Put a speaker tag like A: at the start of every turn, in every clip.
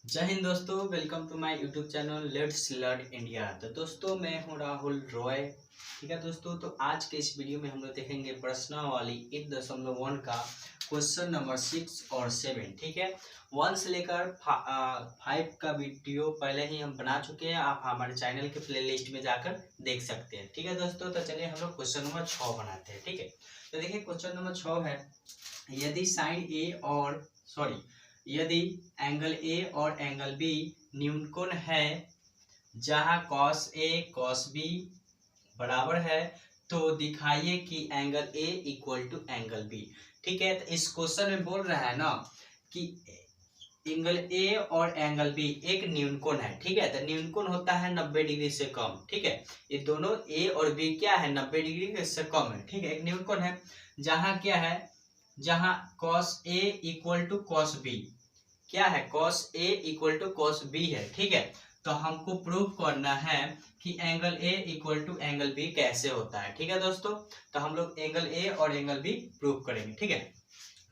A: जय हिंद दोस्तों, welcome to my YouTube channel let's learn India. तो दोस्तों मैं हूं राहुल रॉय। ठीक है दोस्तों, तो आज के इस वीडियो में हम लोग देखेंगे प्रश्नावली 8.1 का क्वेश्चन नंबर 6 और 7। ठीक है, 1 से लेकर 5 का वीडियो पहले ही हम बना चुके हैं, आप हमारे चैनल के प्लेलिस्ट में जाकर देख सकते हैं। ठीक है दोस्तों, तो चलिए हम लोग क्वेश्चन नंबर 6 बनाते हैं। ठीक है, तो देखिए क्वेश्चन नंबर 6 है, यदि साइन ए और यदि एंगल ए और एंगल बी न्यूनकोण है जहां कॉस ए कॉस बी बराबर है, तो दिखाइए कि angle A equal to angle B. ठीक है, तो इस क्वेश्चन में बोल रहा है ना कि एंगल ए और एंगल बी एक न्यूनकोण है। ठीक है, तो न्यूनकोण होता है 90 डिग्री से कम। ठीक है, ये दोनों ए और बी क्या है, 90 डिग्री से कम है। ठीक है, एक न्यूनकोण है जहां क्या है, जहां cos A equal to cos B क्या है, cos A equal to cos B है। ठीक है, तो हमको प्रूव करना है कि angle A equal to angle B कैसे होता है। ठीक है दोस्तों, तो हम लोग एंगल A और एंगल B प्रूव करेंगे। ठीक है,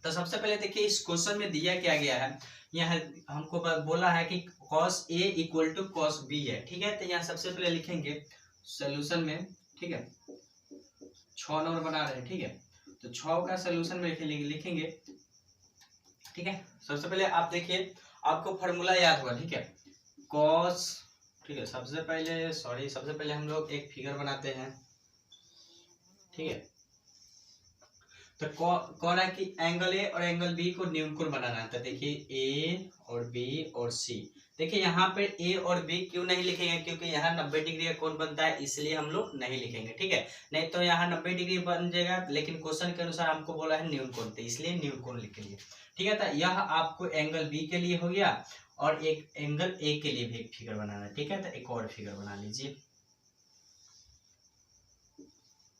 A: तो सबसे पहले देखिए इस क्वेश्चन में दिया क्या गया है, यहाँ हमको बोला है कि cos A equal to cos B है। ठीक है, तो यहाँ सबसे पहले लिखेंगे सोल्यूशन में। ठीक है, 6 नंबर बना रहे हैं। ठीक है, तो 6 का सोल्यूशन में लिखेंगे। ठीक है, सबसे पहले आप देखिए, आपको फॉर्मूला याद होगा। ठीक है, कॉस, ठीक है, सबसे पहले हम लोग एक फिगर बनाते हैं। ठीक है, तो कह रहा है कि एंगल ए और एंगल बी को न्यूनकोण बनाना है। तो देखिए ए और बी और सी। देखिए यहाँ पे ए और बी क्यों नहीं लिखेंगे, क्योंकि यहाँ 90 डिग्री का कोण बनता है, इसलिए हम लोग नहीं लिखेंगे। ठीक है, नहीं तो यहाँ 90 डिग्री बन जाएगा, लेकिन क्वेश्चन के अनुसार हमको बोला है न्यूनकोण, तो इसलिए न्यूनकोण लिखेंगे। ठीक है, तो यह आपको एंगल बी के लिए हो गया और एक एंगल ए के लिए भी एक फिगर बनाना है। ठीक है, तो एक और फिगर बना लीजिए,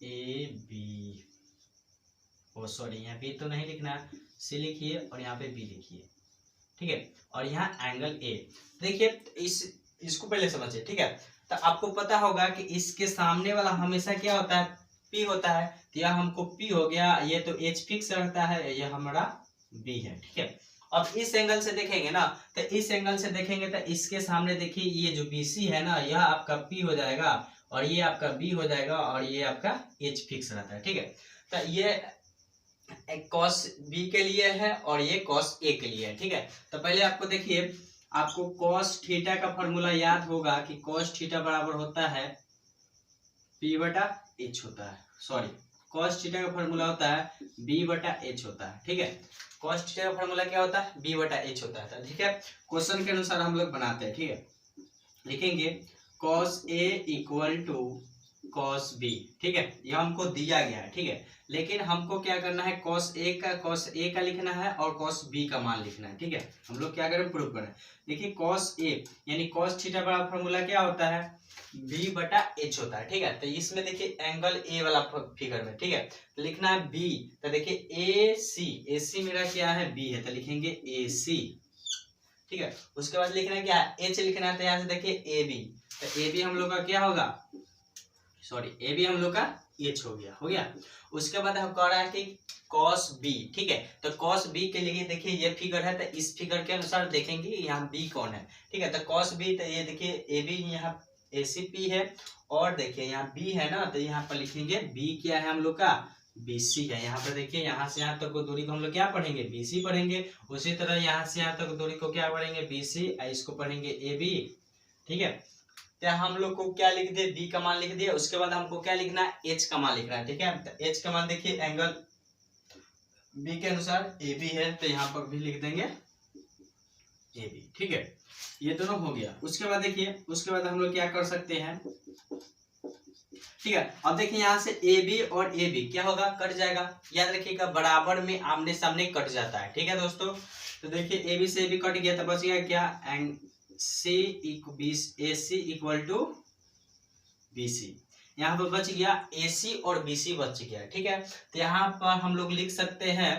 A: ए बी, यहाँ बी तो नहीं लिखना, सी लिखिए और यहाँ पे बी लिखिए। ठीक है, और यहाँ एंगल ए। देखिए इसको पहले समझिए। ठीक है, तो आपको पता होगा कि इसके सामने वाला हमेशा क्या होता है, पी होता है। तो यह हमको पी हो गया, ये तो एच फिक्स रहता है, यह हमारा बी है। ठीक है, अब इस एंगल से देखेंगे ना, तो इस एंगल से देखेंगे तो इसके सामने देखिए ये जो BC है ना, यह आपका पी हो जाएगा और ये आपका बी हो जाएगा और ये आपका एच फिक्स रहता है। ठीक है, तो ये cos B के लिए है और ये cos A के लिए है। ठीक है, तो पहले आपको देखिए, आपको cos थीटा का फॉर्मूला याद होगा कि cos थीटा बराबर होता है P बटा H होता है, cos थीटा का फॉर्मूला होता है B बटा H होता है। ठीक है, cos थीटा का फॉर्मूला क्या होता है, B बटा H होता है। ठीक है, क्वेश्चन के अनुसार हम लोग बनाते हैं। ठीक है, लिखेंगे cos A equal to cos B। ठीक है, यह हमको दिया गया है। ठीक है, लेकिन हमको क्या करना है, cos A का लिखना है और cos B का मान लिखना है। ठीक है, हम लोग क्या करें, प्रूव करें। देखिए cos A यानी cos थीटा बड़ा फॉर्मूला क्या होता है, B बटा H होता है। ठीक है, तो इसमें देखिए एंगल A वाला फिगर में, ठीक है, तो लिखना है B। तो देखिए AC मेरा क्या है, B है, तो लिखेंगे AC। ठीक है, उसके बाद लिखना है क्या है, H लिखना है, तो यहाँ से देखिए AB। तो AB हम लोग का क्या होगा, ए भी हम लोग का एच हो गया। उसके बाद हम कह रहा है कि cos B। ठीक है, तो cos B के लिए देखिए ये फिगर है, तो इस फिगर के अनुसार देखेंगे यहाँ B कौन है। ठीक है, तो cos B, तो ये देखिए ए बी यहाँ ACP है और देखिए यहाँ B है ना, तो यहाँ पर लिखेंगे B क्या है हम लोग का, BC है। यहाँ पर देखिए यहाँ से यहाँ तक दूरी को हम लोग क्या पढ़ेंगे, BC पढ़ेंगे। उसी तरह यहाँ से यहाँ तक दूरी को क्या पढ़ेंगे, BC, इसको पढ़ेंगे AB। ठीक है, तो हम लोग को क्या लिख दिए, बी का मान लिख दिया। उसके बाद हमको क्या लिखना है, एच का मान लिखना है। ठीक है, तो एच का मान देखिए एंगल बी के अनुसार ए बी है, तो यहाँ पर भी लिख देंगे ए बी। ठीक है, ये दोनों हो गया। उसके बाद देखिए, उसके बाद हम लोग क्या कर सकते हैं। ठीक है, अब देखिए यहाँ से ए बी और ए बी क्या होगा, कट जाएगा। याद रखिएगा, बराबर में आमने सामने कट जाता है। ठीक है दोस्तों, तो देखिए ए बी से ए बी कट गया, तो बच गया क्या, AC इक्वल टू BC। यहाँ पर बच गया AC और BC बच गया। ठीक है, तो यहाँ पर हम लोग लिख सकते हैं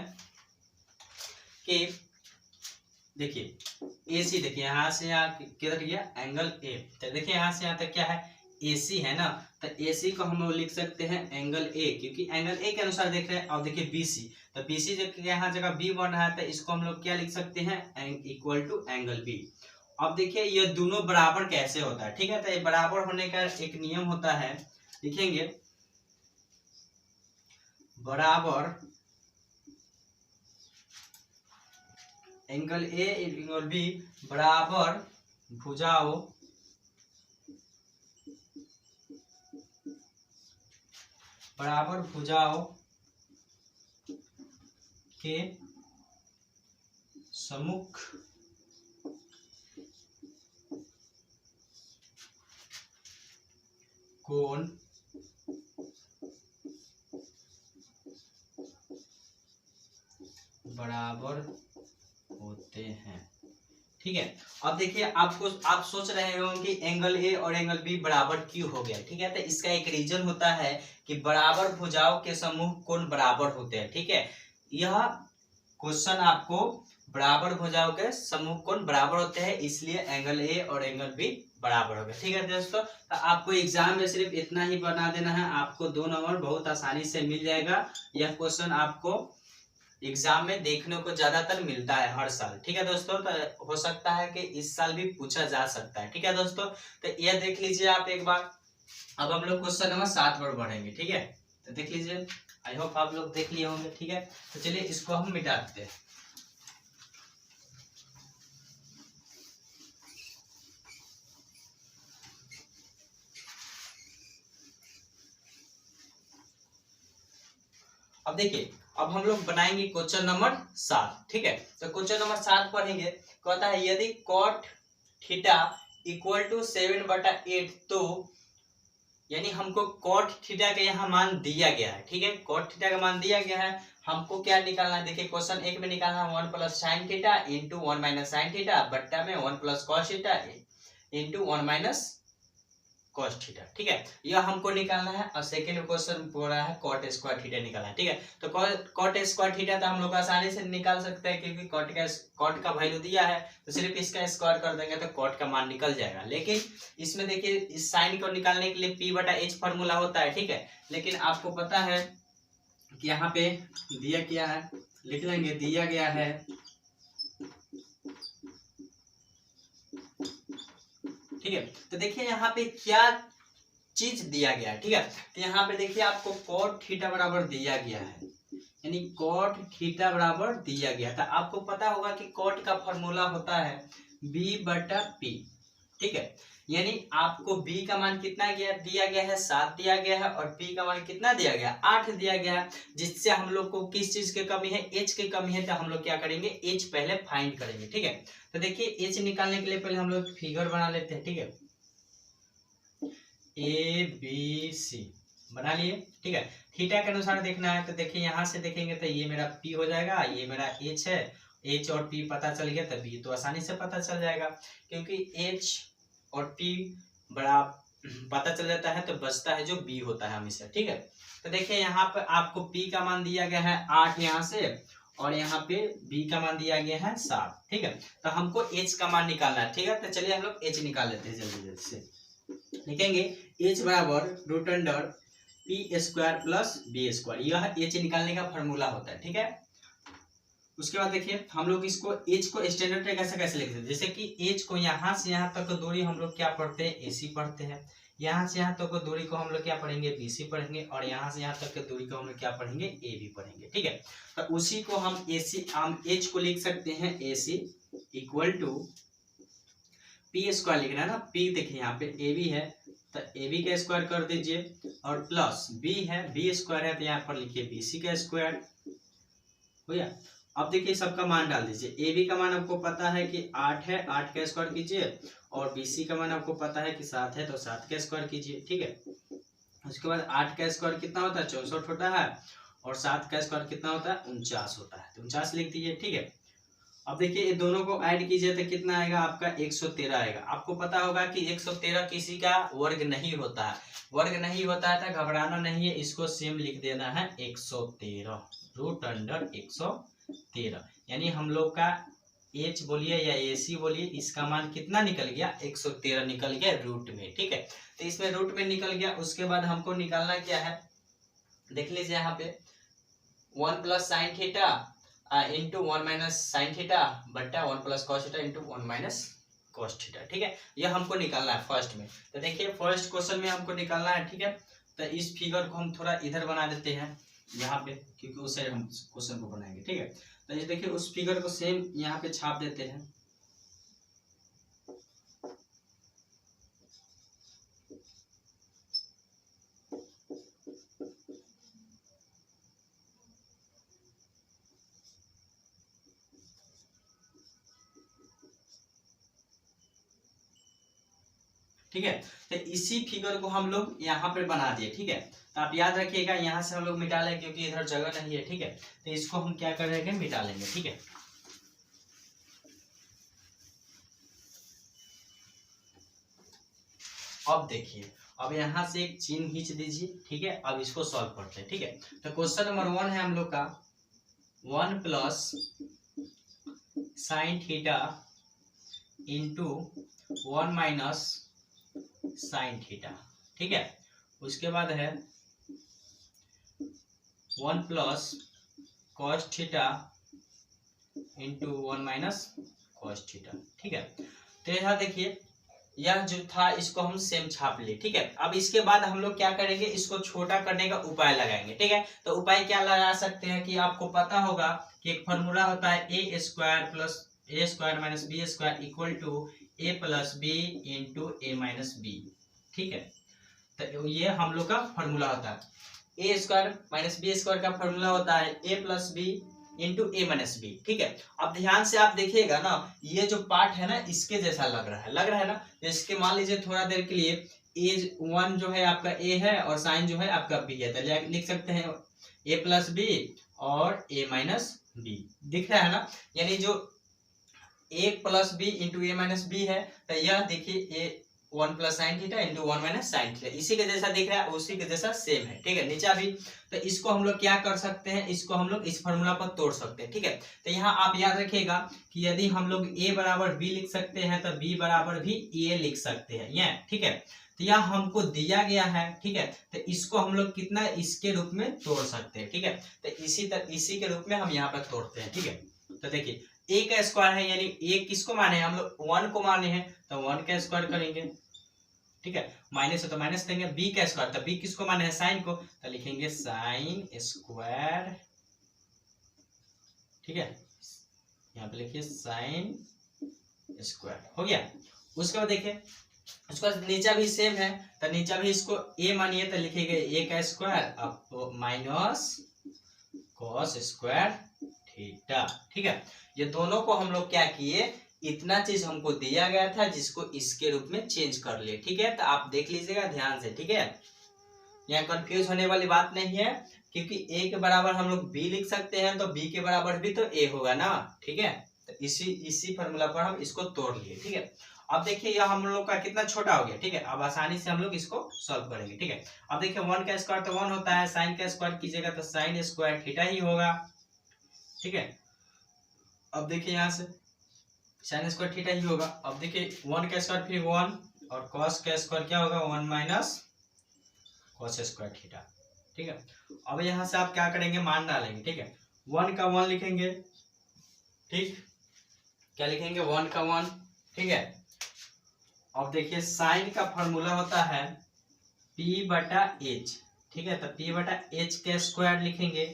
A: कि देखिए AC, देखिए यहाँ से यहाँ किधर गया, एंगल A। तो देखिए यहाँ से यहाँ तक क्या है, AC है ना, तो AC को हम लोग लिख सकते हैं एंगल A, क्योंकि एंगल A के अनुसार देख रहे हैं। और देखिए BC, तो BC जो यहाँ जगह B बन रहा है, तो इसको हम लोग क्या लिख सकते हैं, इक्वल टू एंगल B। अब देखिए ये दोनों बराबर कैसे होता है, ठीक है। तो ये बराबर होने का एक नियम होता है, लिखेंगे बराबर एंगल ए एंगल बी बराबर भुजाओं के सम्मुख कोण बराबर होते हैं, ठीक है। अब देखिए आप सोच रहे हो कि एंगल ए और एंगल बी बराबर क्यों हो गया, ठीक है। तो इसका एक रीजन होता है कि बराबर भुजाओं के समूह कोण बराबर होते हैं, ठीक है। यह क्वेश्चन आपको बराबर भुजाओं के समूह कोण बराबर होते हैं, इसलिए एंगल ए और एंगल बी बराबर हो गए, ठीक है दोस्तों। तो आपको एग्जाम में सिर्फ इतना ही बना देना है, आपको 2 नंबर बहुत आसानी से मिल जाएगा। यह क्वेश्चन आपको एग्जाम में देखने को ज्यादातर मिलता है हर साल, ठीक है दोस्तों। तो हो सकता है कि इस साल भी पूछा जा सकता है, ठीक है दोस्तों। तो यह देख लीजिए आप एक बार। अब हम लोग क्वेश्चन नंबर 7 पर बढ़ेंगे, ठीक है। तो देख लीजिए, आई होप आप लोग देख लिए होंगे, ठीक है। तो चलिए इसको हम मिटा देते हैं। अब देखिए, अब हम लोग बनाएंगे क्वेश्चन नंबर 7, ठीक है। तो क्वेश्चन नंबर 7 पढ़ेंगे। कहता है यदि cot थीटा इक्वल टू 7/8, तो यानी हमको cot थीटा का यहाँ मान दिया गया है, ठीक है। cot थीटा का मान दिया गया है, हमको क्या निकालना है। देखिए क्वेश्चन 1 में निकालना है 1 plus sine theta into 1 minus sine theta बट्टा में 1 plus cos theta into 1 minus cos theta, ठीक है। यह हमको निकालना है। और सेकंड क्वेश्चन बोल रहा है कॉट स्क्वायर थीटा निकालना है, ठीक है। तो कॉट स्क्वायर थीटा तो हम लोग आसानी से निकाल सकते हैं, क्योंकि कॉट का वैल्यू दिया है, तो सिर्फ इसका स्क्वायर कर देंगे तो कॉट का मान निकल जाएगा। लेकिन इसमें देखिए इस साइन को निकालने के लिए p/h फॉर्मूला होता है, ठीक है। लेकिन आपको पता है कि यहाँ पे दिया क्या है, लिख लेंगे, दिया गया है ठीक है। तो देखिए यहाँ पे क्या चीज दिया गया है, ठीक है। तो यहाँ पे देखिए आपको cot थीटा बराबर दिया गया है, यानी cot थीटा बराबर दिया गया था। आपको पता होगा कि cot का फॉर्मूला होता है b/p, ठीक है। यानी आपको b का मान कितना दिया गया है, 7 दिया गया है, और p का मान कितना दिया गया, 8 दिया गया है। जिससे हम लोग को किस चीज की कमी है, h की कमी है। तो हम लोग क्या करेंगे, h पहले फाइंड करेंगे, ठीक है। तो देखिए h निकालने के लिए पहले हम लोग फिगर बना लेते हैं, ठीक है। ABC बना लिए, ठीक है। थीटा के अनुसार देखना है, तो देखिए यहाँ से देखेंगे तो ये मेरा P हो जाएगा, ये मेरा H है। H और P पता चल गया तो B तो आसानी से पता चल जाएगा, क्योंकि H और P बड़ा पता चल जाता है तो बचता है जो B होता है हमेशा, ठीक है। तो देखिए यहाँ पर आपको P का मान दिया गया है 8 यहाँ से, और यहाँ पे B का मान दिया गया है 7, ठीक है। तो हमको H का मान निकालना है, ठीक है। तो चलिए हम लोग H निकाल लेते हैं जल्दी जल्दी से। लिखेंगे h बराबर root under p square plus b square, यह h निकालने का फॉर्मूला होता है, ठीक है। उसके बाद देखिए हम लोग इसको h को स्टैंडर्ड तरीके से कैसे लिखते हैं, जैसे कि h को यहाँ से यहाँ तक दूरी हम लोग क्या पढ़ते हैं, ac पढ़ते हैं। यहाँ से यहाँ तक दूरी को हम लोग क्या पढ़ेंगे, bc पढ़ेंगे, और यहाँ से यहाँ तक की दूरी को हम लोग क्या पढ़ेंगे, ab पढ़ेंगे, ठीक है। तो उसी को हम h को लिख सकते हैं ac equal to p square लिखना है ना, p देखिए यहाँ पे ab है तो ab का स्क्वायर कर दीजिए, और प्लस b है, b स्क्वायर है तो यहाँ पर लिखिए bc का स्क्वायर हो गया। अब देखिए सबका मान डाल दीजिए, ab का मान आपको पता है कि 8 है, 8 का स्क्वायर कीजिए, और bc का मान आपको पता है कि 7 है तो 7 का स्क्वायर कीजिए, ठीक है। उसके बाद 8 का स्क्वायर कितना होता है, 64 होता है, और 7 का स्क्वायर कितना होता है, 49 होता है, तो 49 लिख दीजिए, ठीक है। अब देखिए ये दोनों को ऐड कीजिए तो कितना आएगा आपका, 113 आएगा। आपको पता होगा कि 113 किसी का वर्ग नहीं होता है, वर्ग नहीं होता है तो घबराना नहीं है, इसको सेम लिख देना है 113 रूट अंडर 113। यानी हम लोग का h बोलिए या ac बोलिए, इसका मान कितना निकल गया, 113 निकल गया रूट में, ठीक है। तो इसमें रूट में निकल गया। उसके बाद हमको निकालना क्या है, देख लीजिए यहाँ पे 1 plus sine theta into 1 minus sine theta बट्टा 1 plus cos theta into 1 minus cos theta. ठीक है, यह हमको निकालना है फर्स्ट में। तो देखिए फर्स्ट क्वेश्चन में हमको निकालना है। ठीक है, तो इस फिगर को हम थोड़ा इधर बना देते हैं यहाँ पे, क्योंकि उस साइड हम क्वेश्चन को बनाएंगे। ठीक है, तो ये देखिए उस फिगर को सेम यहाँ पे छाप देते हैं। ठीक है, तो इसी फिगर को हम लोग यहाँ पे बना दिए। ठीक है, तो आप याद रखिएगा यहाँ से हम लोग मिटा लें, क्योंकि इधर जगह नहीं है। ठीक है, तो इसको हम क्या करेंगे, मिटा लेंगे। ठीक है, अब देखिए, अब यहाँ से एक चिन्ह खींच दीजिए। ठीक है, अब इसको सॉल्व करते हैं। ठीक है, तो क्वेश्चन नंबर 1 है हम लोग का 1 plus sine theta into 1 minus sine theta. ठीक है, उसके बाद है 1 plus cos theta into 1 minus cos theta. ठीक है, तो यहाँ देखिए यह जो था इसको हम सेम छाप लिए। ठीक है, अब इसके बाद हम लोग क्या करेंगे, इसको छोटा करने का उपाय लगाएंगे। ठीक है, तो उपाय क्या लगा सकते हैं कि आपको पता होगा कि एक फॉर्मूला होता है a square plus a square minus b square equal to a plus b into a minus b. ठीक है, तो ये हम लोग का फॉर्मूला होता है। A square minus b square का फॉर्मूला होता है ए plus b into a minus b. ठीक है, अब ध्यान से आप देखिएगा ना, ये जो पार्ट है ना इसके जैसा लग रहा है ना। तो इसके मान लीजिए थोड़ा देर के लिए ए 1 जो है आपका ए है और साइन जो है आपका बी है, तो लिख सकते हैं ए प्लस बी और ए माइनस बी। दिख रहा है ना, यानी जो ए plus b into a minus B है, तो यह देखिए ए 1 plus sine theta into 1 minus sine theta, इसी के जैसा दिख रहा है, उसी के जैसा सेम है। ठीक है, नीचा भी। तो इसको हम लोग क्या कर सकते हैं, इसको हम लोग इस फॉर्मूला पर तोड़ सकते हैं। ठीक है, तो यहाँ आप याद रखिएगा कि यदि हम लोग a बराबर b लिख सकते हैं तो b बराबर भी a लिख सकते हैं। यह ठीक है, तो यह हमको दिया गया है। ठीक है, तो इसको हम लोग कितना इसके रूप में तोड़ सकते हैं। ठीक है, तो इसी के रूप में हम यहाँ पर तोड़ते हैं। ठीक है, तो देखिए a का स्क्वायर है, यानी a किसको माने हैं हम लोग, 1 को माने हैं, तो 1 का स्क्वायर करेंगे। ठीक है, माइनस है तो माइनस देंगे। बी का स्क्वायर, तो बी किसको माने हैं, साइन को, तो लिखेंगे साइन स्क्वायर। ठीक है, यहाँ पे लिखिए साइन स्क्वायर, हो गया। उसके बाद देखिए उसका नीचा भी सेम है, तो नीचा भी इसको ए मानिए, तो लिखेंगे ए का स्क्वायर अब माइनस कॉस स्क्वायर थीटा। ठीक है, ये दोनों को हम लोग क्या किए, इतना चीज हमको दिया गया था जिसको इसके रूप में चेंज कर लिए। ठीक है, तो आप देख लीजिएगा ध्यान से। ठीक है, यहाँ कंफ्यूज होने वाली बात नहीं है, क्योंकि a के बराबर हम लोग b लिख सकते हैं, तो b के बराबर भी तो a होगा ना। ठीक है, तो इसी फॉर्मूला पर हम इसको तोड़ लिए। ठीक है, अब देखिए यह हम लोग का कितना छोटा हो गया। ठीक है, अब आसानी से हम लोग इसको सॉल्व करेंगे। ठीक है, अब देखिए 1 का स्क्वायर तो 1 होता है, साइन का स्क्वायर कीजिएगा तो साइन स्क्वायर थीटा ही होगा। ठीक है, अब देखिए यहाँ से साइन स्क्वायर थीटा ही होगा। अब देखिए 1 का स्क्वायर फिर 1 और कॉस का स्क्वायर क्या होगा, 1 माइनस कॉस स्क्वायर थीटा। ठीक है, अब यहाँ से आप क्या करेंगे, मान डालेंगे। ठीक है, 1 का 1 लिखेंगे। ठीक, क्या लिखेंगे, 1 का 1। ठीक है, अब देखिए साइन का फॉर्मूला होता है p बटा h। ठीक है, तो p बटा h के स्क्वायर लिखेंगे।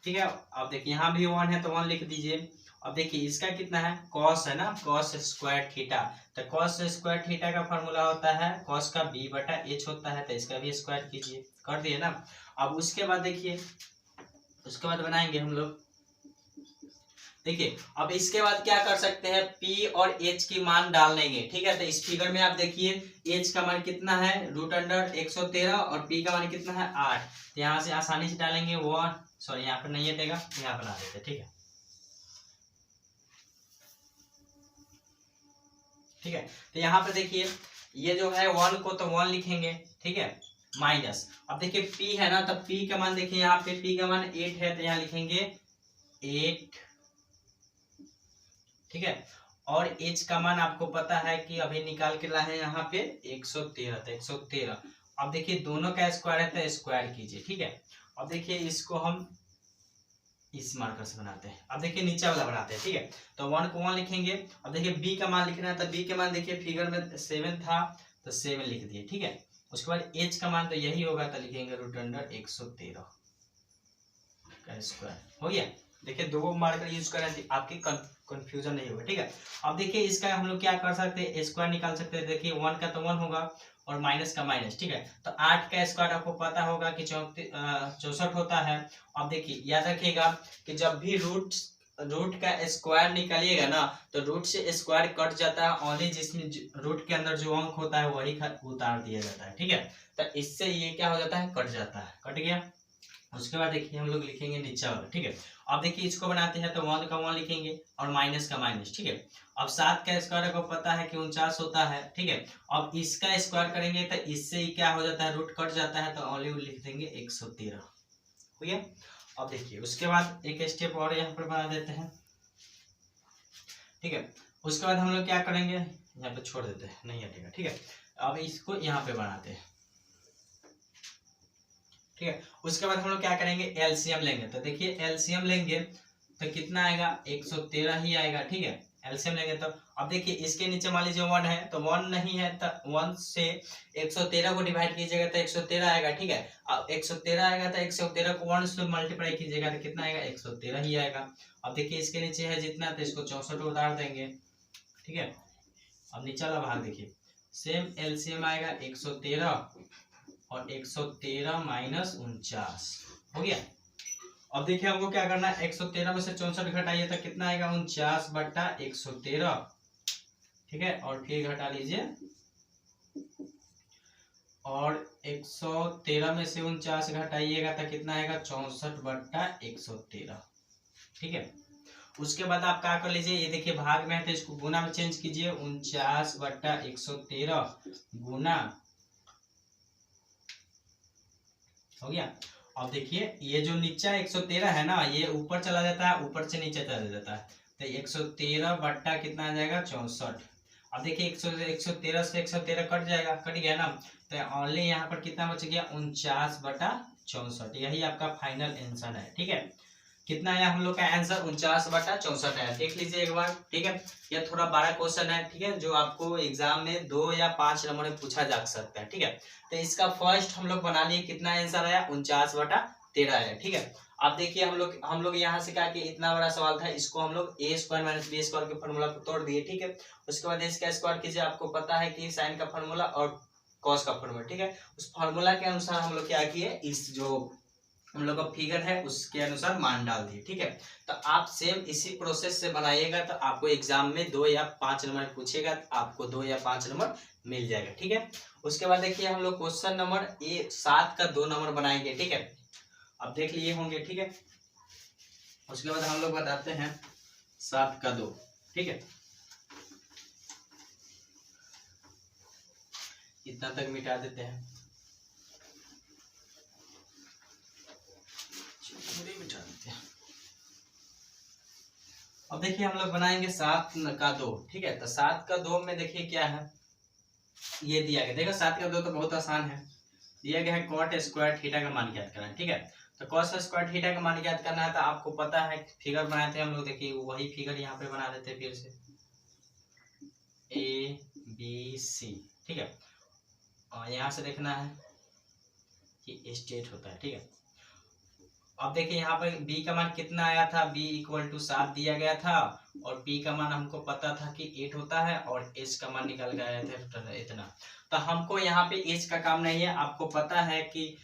A: ठीक है, अब देखिए यहाँ भी 1 है तो 1 लिख दीजिए। अब देखिए इसका कितना है, कॉस है ना, कॉस स्क्वायर थीटा, तो कॉस स्क्वायर थीटा का फॉर्मूला होता है कॉस का b बटा h होता है, तो इसका भी स्क्वायर कीजिए, कर दिए ना। अब उसके बाद देखिए उसके बाद बनाएंगे हम लोग। देखिए अब इसके बाद क्या कर सकते हैं, p और h की मान डाल लेंगे। ठीक है, तो इस फिगर में आप देखिए h का मान कितना है, √113 और p का मान कितना है 8। तो यहाँ से आसानी से डालेंगे 1, सॉरी यहाँ पर नहीं है देगा, यहाँ बना देते। ठीक है, ठीक है, तो यहाँ पे देखिए ये जो है 1 को तो 1 लिखेंगे। ठीक है, माइनस, अब देखिए p है ना, तो p का मान देखिए यहाँ पे p का मान 8 है, तो यहाँ लिखेंगे 8। ठीक है, और h का मान आपको पता है कि अभी निकाल के लाए हैं यहाँ पे 113, तो 113। अब देखिए दोनों का स्क्वायर है तो स्क्वायर कीजिए। ठीक है, अब देखिए इसको हम इस मार्कर से बनाते हैं। अब देखिए नीचे वाला बनाते हैं, ठीक है। तो 1 को 1 लिखेंगे। अब देखिए बी का मान लिखना है, तो बी के मान देखिए फिगर में 7 था तो 7 लिख दिए, ठीक है। उसके बाद एच का मान तो यही होगा, तो लिखेंगे √113 का स्क्वायर। हो गया। देखिए दो मार्कर यूज करें आपकी कंफ्यूजन नहीं होगा, ठीक है। अब देखिए इसका हम लोग क्या कर सकते हैं, स्क्वायर निकाल सकते हैं। देखिए 1 का तो 1 होगा और माइनस का माइनस, ठीक है। तो 8 का स्क्वायर आपको पता होगा कि 64 होता है। अब देखिए याद रखिएगा कि जब भी रूट का स्क्वायर निकालिएगा ना, तो रूट से स्क्वायर कट जाता है, ओनली जिसमें रूट के अंदर जो अंक होता है वही उतार दिया जाता है, ठीक है। तो इससे ये क्या हो जाता है, कट जाता है, कट गया। उसके बाद देखिए हम लोग लिखेंगे नीचे वाला, ठीक है। अब देखिए इसको बनाते हैं, तो 1 का 1 लिखेंगे और माइनस का माइनस, ठीक है। अब 7 का स्क्वायर आपको पता है कि 49 होता है, ठीक है। अब इसका स्क्वायर करेंगे तो इससे क्या हो जाता है, रूट कट जाता है, तो ओनली लिख देंगे 113, हो गया। अब देखिए उसके बाद एक स्टेप और यहाँ पर बना देते हैं, ठीक है। उसके बाद हम लोग क्या करेंगे, यहाँ पे छोड़ देते हैं, नहीं हटेगा, ठीक है। अब इसको यहाँ पे बनाते हैं, ठीक है। उसके बाद हम लोग क्या करेंगे, एलसीएम लेंगे। तो देखिए एलसीएम लेंगे तो कितना आएगा, 113 ही आएगा, ठीक है। एलसीएम लेंगे तो अब देखिए इसके नीचे मान लीजिए 1 है, तो 1 नहीं है तो 1 से 113 को डिवाइड कीजिएगा तो 113 आएगा, ठीक है। अब 113 आएगा तो 113 को 1 से मल्टीप्लाई कीजिएगा तो कितना आएगा, 113 ही आएगा। अब देखिए इसके नीचे है जितना, तो इसको 64 उतार देंगे, ठीक है। अब नीचे वाला भाग देखिए, सेम एलसीएम आएगा 113 और 113 माइनस 49, हो गया। अब देखिए हमको क्या करना है, 113 में से 64 घटाइए तो कितना आएगा, 49/113, ठीक है। और फिर घटा लीजिए, और 113 में से 49 घटाइएगा तो कितना आएगा, 64/113, ठीक है। उसके बाद आप क्या कर लीजिए, ये देखिए भाग में है तो इसको गुना में चेंज कीजिए, 49/113 गुना, हो गया। अब देखिए ये जो नीचा 113 है ना, ये ऊपर चला जाता है, ऊपर से नीचे चला जाता है, तो 113 बट्टा कितना आ जाएगा, 64। अब देखिए 113 से 113 कट जाएगा, कट गया ना, तो ओनली यहाँ पर कितना बच गया, 49/64। यही आपका फाइनल आंसर है, ठीक है। कितना आया हम लोग का आंसर, 49/64 है, देख लीजिए एक बार, ठीक है। यह थोड़ा बड़ा क्वेश्चन है, ठीक है, जो आपको एग्जाम में 2 या 5 नंबर में पूछा जा सकता है, ठीक है। तो इसका फर्स्ट हम लोग बना लिए, कितना आंसर आया, 49/13 आया, ठीक है। अब देखिए हम लोग यहाँ से क्या कि इतना बड़ा सवाल था, इसको हम लोग a² - b² के फॉर्मूला को तोड़ दिए, ठीक है। उसके बाद इसका स्क्वायर कीजिए, आपको पता है कि साइन का फॉर्मूला और कॉस का फॉर्मूला, ठीक है। उस फॉर्मूला के अनुसार हम लोग क्या किए, इस जो हम लोग का फिगर है उसके अनुसार मान डाल दिए, ठीक है। तो आप सेम इसी प्रोसेस से बनाइएगा, तो आपको एग्जाम में 2 या 5 नंबर पूछेगा, आपको 2 या 5 नंबर मिल जाएगा, ठीक है। उसके बाद देखिए हम लोग क्वेश्चन नंबर 7 का 2 नंबर बनाएंगे, ठीक है। अब देख लिए होंगे, ठीक है। उसके बाद हम लोग बताते हैं 7 का 2, ठीक है। इतना तक मिटा देते हैं, मिटा देते हैं। अब देखिए हम लोग बनाएंगे 7 का 2, ठीक है। तो 7 का 2 में देखिए क्या है, ये दिया गया, देखो 7 का 2 तो बहुत आसान है, दिया गया है cot स्क्वायर थीटा का मान ज्ञात करना है, ठीक है। तो cos स्क्वायर थीटा का मान ज्ञात करना है, तो आपको पता है फिगर बनाए थे हम लोग, देखिए वही फिगर यहाँ पे बना देते हैं फिर से, ABC, ठीक है। और यहाँ से देखना है कि स्टेट होता है, ठीक है। अब देखिए यहाँ पर b का मान कितना आया था, b = 7 दिया गया था, और p का मान हमको पता था कि 8 होता है, और h का मान निकल गया था इतना। तो हमको यहाँ पे h का काम नहीं है, आपको पता है कि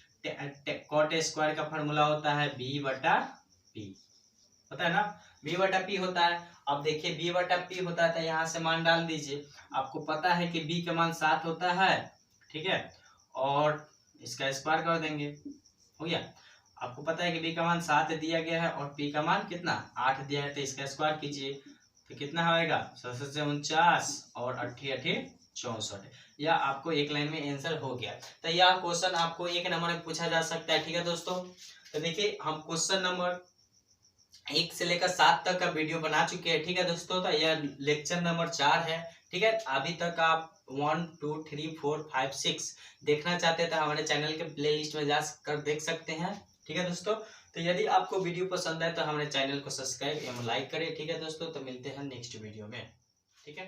A: cot स्क्वायर का फॉर्मूला होता है b/p, पता है ना, b/p होता है। अब देखिए b/p होता है, तो यहाँ से मान डाल दीजिए, आपको पता है कि b का मान 7 होता है, ठीक है, और इसका स्क्वायर कर देंगे, हो गया। आपको पता है कि b का मान 7 दिया गया है और p का मान कितना 8 दिया है, तो इसका स्क्वायर कीजिए तो कितना होएगा, 7 से 49 और 8 8 64, या आपको एक लाइन में आंसर हो गया। तो यह क्वेश्चन आपको 1 नंबर में पूछा जा सकता है, ठीक है दोस्तों। तो देखिए हम क्वेश्चन नंबर 1 से लेकर 7 तक का वीडियो बना चुके हैं, ठीक है दोस्तों। तो यह लेक्चर नंबर 4 है, ठीक है। अभी तक आप 1 2 3 4 5 6 देखना चाहते हैं तो हमारे चैनल के प्लेलिस्ट में जा कर देख सकते हैं, ठीक है दोस्तों। तो यदि आपको वीडियो पसंद आए तो हमारे चैनल को सब्सक्राइब एवं लाइक करें। ठीक है दोस्तों, तो मिलते हैं नेक्स्ट वीडियो में। ठीक है।